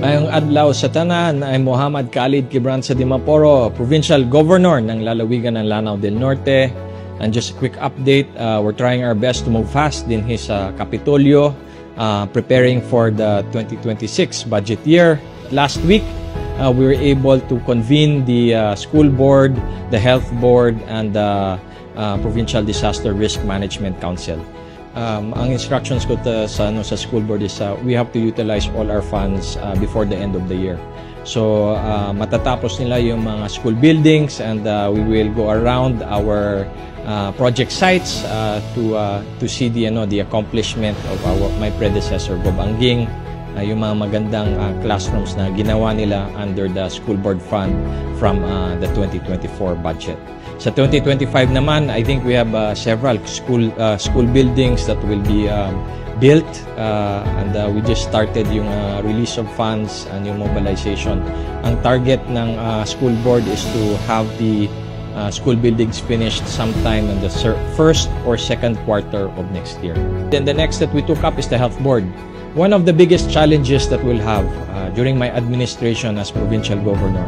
Mayong adlaw sa tanan ay Muhammad Khalid Kibranza Dimaporo, Provincial Governor ng lalawigan ng Lanao del Norte. And just a quick update, we're trying our best to move fast din sa Kapitolyo, preparing for the 2026 budget year. Last week, we were able to convene the school board, the health board, and the Provincial Disaster Risk Management Council. Ang instructions ko sa school board is we have to utilize all our funds before the end of the year. So matatapos nila yung mga school buildings, and we will go around our project sites to see the accomplishment of my predecessor Bob Angging, yung mga magandang classrooms na ginawa nila under the school board fund from the 2024 budget. Sa 2025 naman, I think we have several school buildings that will be built, and we just started yung release of funds and yung mobilization. Ang target ng school board is to have the school buildings finished sometime in the first or second quarter of next year. Then the next that we took up is the health board. One of the biggest challenges that we'll have during my administration as provincial governor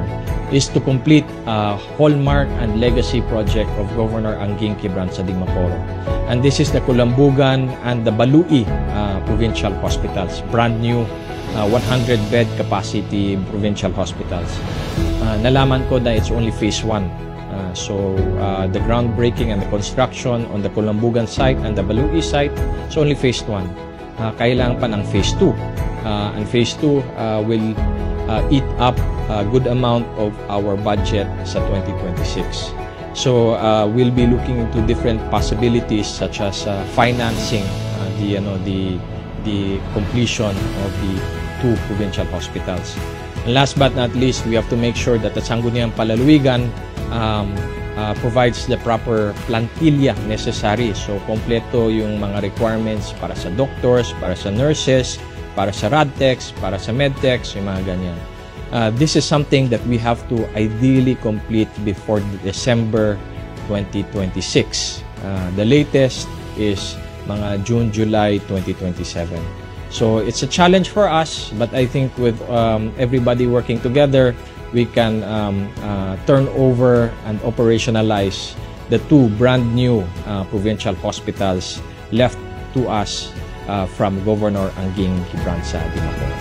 is to complete a hallmark and legacy project of Governor Angging Kibranza Dimaporo. And this is the Kulambugan and the Balui provincial hospitals, brand new 100-bed capacity provincial hospitals. Nalaman ko na it's only phase 1. So the groundbreaking and the construction on the Kulambugan site and the Balui site is only phase 1. Kailangan pa ng phase 2. And phase 2 will eat up a good amount of our budget sa 2026. So we'll be looking into different possibilities such as financing the completion of the 2 provincial hospitals. And last but not least, we have to make sure that the Sangguniang Palaluigan provides the proper plantilla necessary. So, kompleto yung mga requirements para sa doctors, para sa nurses, para sa radtechs, para sa medtechs, yung mga ganyan. This is something that we have to ideally complete before December 2026. The latest is mga June, July 2027. So, it's a challenge for us, but I think with everybody working together, we can turn over and operationalize the 2 brand new provincial hospitals left to us from Governor Angging Kibranza Dimaporo.